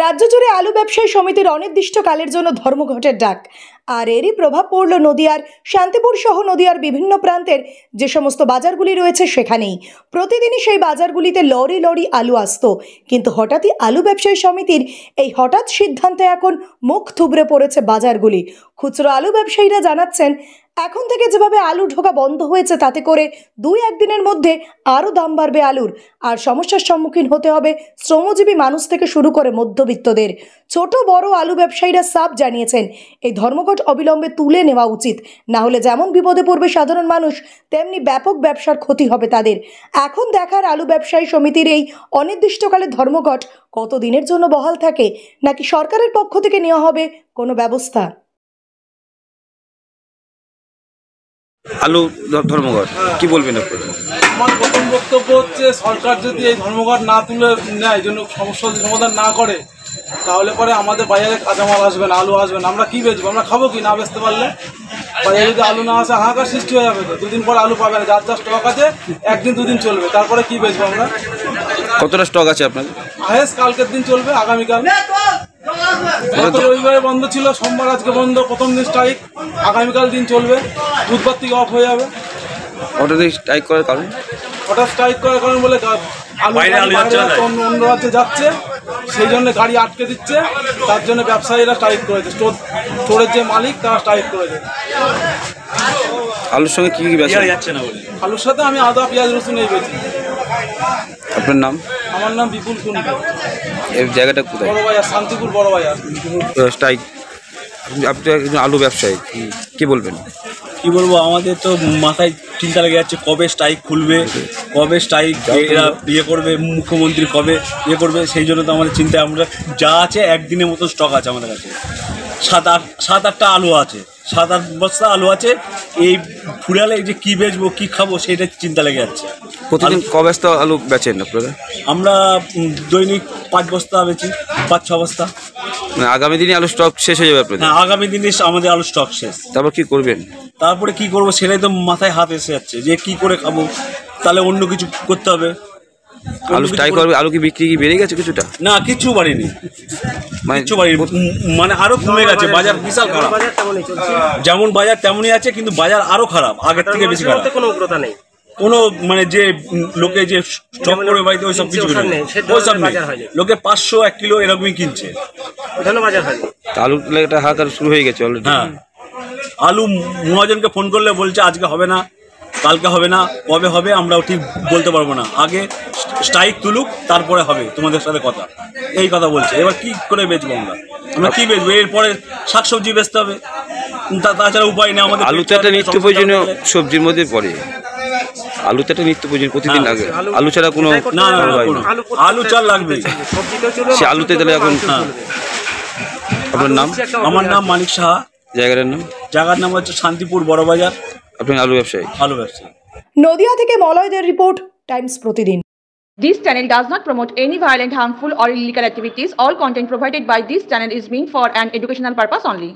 রাজ্য জুড়ে আলু ব্যবসায়ী সমিতির অনির্দিষ্টকালের জন্য ধর্মঘটের ডাক। আর এরই প্রভাব পড়ল নদিয়ার শান্তিপুর সহ নদিয়ার বিভিন্ন প্রান্তের যে সমস্ত বাজারগুলি রয়েছে সেখানেই। প্রতিদিনই সেই বাজারগুলিতে লরি লরি আলু আসতো, কিন্তু হঠাৎই আলু ব্যবসায়ী সমিতির এই হঠাৎ সিদ্ধান্তে এখন মুখ থুবড়ে পড়েছে বাজারগুলি। খুচরো আলু ব্যবসায়ীরা জানাচ্ছেন, এখন থেকে যেভাবে আলু ঢোকা বন্ধ হয়েছে তাতে করে 2-1 দিনের মধ্যে আরও দাম বাড়বে আলুর, আর সমস্যার সম্মুখীন হতে হবে শ্রমজীবী মানুষ থেকে শুরু করে মধ্যবিত্তদের। ছোট বড় আলু ব্যবসায়ীরা সাফ জানিয়েছেন এই ধর্মঘট অবিলম্বে তুলে নেওয়া উচিত, না হলে যেমন বিপদে পড়বে সাধারণ মানুষ, তেমনি ব্যাপক ব্যবসার ক্ষতি হবে তাদের। এখন দেখার আলু ব্যবসায়ী সমিতির এই অনির্দিষ্টকালের ধর্মঘট কতদিনের জন্য বহাল থাকে, নাকি সরকারের পক্ষ থেকে নেওয়া হবে কোনো ব্যবস্থা। আলু ধর্মঘট কি বলবেন আপনারা? আমার প্রথম বক্তব্য হচ্ছে, সরকার যদি এই ধর্মঘট না তুলে নেয়, এই জন্য সমস্যার সমাধান না করে, তাহলে পরে আমাদের বাজারে কাঁচামাল আসবে না, আলু আসবে না। আমরা কি বেচবো? আমরা খাবো কি না বেচতে পারলে? বাজারে যদি আলু না আসে হাহাকার সৃষ্টি হয়ে যাবে। তো 2 দিন পর আলু পাবে না, যার স্টক আছে 1 দিন 2 দিন চলবে, তারপরে কি বেচবো আমরা? কতটা স্টক আছে আপনাদের? হায়েস্ট কালকের দিন চলবে, আগামীকাল। রবিবারে বন্ধ ছিল, সোমবার আজকে বন্ধ, প্রথম দিন স্ট্রাইক, আগামীকাল দিন চলবে, বুধবার থেকে অফ হয়ে যাবে। হঠাৎ স্ট্রাইক করার কারণ? হঠাৎ স্ট্রাইক করার কারণ বলে অন্য রাজ্যে যাচ্ছে, সেই জন্য গাড়ি আটকে দিচ্ছে, তার জন্য ব্যবসায়ীরা স্ট্রাইক করেছে। স্টোরের যে মালিক তারা স্ট্রাইক করেছে। আলুর সঙ্গে কি ব্যবসা যাচ্ছে না? আলুর সাথে আমি আদা পেঁয়াজ রসুন এই বেচি। আপনার নাম? আমার নাম বিপুল কুন্ডু। এই জায়গাটা কোথায়? বড় বাজার, শান্তিপুর বড় বাজার। স্ট্রাইক, আপনি একজন আলু ব্যবসায়ী, কি বলবেন? কি বলবো, আমাদের তো মাথায় চিন্তা লেগে যাচ্ছে কবে স্ট্রাইক খুলবে, কবে স্ট্রাইক এরা করবে, মুখ্যমন্ত্রী কবে করবে। সেই জন্য তো আমাদের চিন্তায়, আমরা যা আছে একদিনের মতো স্টক আছে আমাদের কাছে। 7-8টা আলু আছে, 7-8 বস্তা আলু আছে। এই ফুরালে যে কী বেচবো কী খাবো সেটা চিন্তা লেগে যাচ্ছে। প্রতিদিন ক বস্তা আলু বেচেন আপনারা? আমরা দৈনিক 5 বস্তা বেচি, 5-6 বস্তা। মানে আগামী দিনে আলু স্টক শেষ হয়ে যাবে আপনাদের? হ্যাঁ, আগামী দিনে আমাদের আলু স্টক শেষ। তারপর কি করবেন? তারপরে কি করবো সেটাই তো মাথায় হাত এসে যাচ্ছে, যে কি করে খাবো। তাহলে অন্য কিছু করতে হবে। আলু স্ট্রাইক করবে, আলু কি বিক্রি কি বেড়ে গেছে কিছুটা? না, কিছু বাড়েনি, কিছু বাড়েনি, মানে আরো কমে গেছে। বাজার বিশাল খারাপ, যেমন বাজার তেমনই আছে, কিন্তু বাজার আরো খারাপ, আগের থেকে বেশি খারাপ। কোনো উগ্রতা নেই, কোনো মানে যে লোকে যে স্টক করে বাড়িতে ওইসব কিছু নেই, ওইসব নেই। লোকে 500-1 কিলো এরকমই কিনছে, বাজার হয়। আলু একটা হাহাকার শুরু হয়ে গেছে অলরেডি। হ্যাঁ, আলু মহাজনকে ফোন করলে বলছে আজকে হবে না, কালকে হবে না, কবে হবে আমরাও ঠিক বলতে পারবো না। আগে স্ট্রাইক তুলুক, তারপরে হবে তোমাদের সাথে কথা, এই কথা বলছে। এবার কি করে বেচবো আমরা কি বেচবো? এরপরে শাকসবজি বেচতে হবে, তাছাড়া উপায় নেই আমাদের। আলু তো একটা নিত্য প্রয়োজনীয় সবজির মধ্যে পড়ে। আলু তো একটা নিত্য প্রয়োজনীয়, প্রতিদিন লাগে। আলু ছাড়া কোনো না, আলু চাল লাগবে সে আলুতে। তাহলে এখন আপনার নাম? আমার নাম মানিক সাহা। জায়গার নাম হচ্ছে শান্তিপুর বড় বাজার। আপনি আলু ব্যবসায়ী? আলু ব্যবসায়ী। নদিয়া থেকে মলয়দের রিপোর্ট, টাইমস প্রতিদিন। This channel does not promote any violent, harmful or illegal activities. All content provided by this channel is meant for an educational purpose only.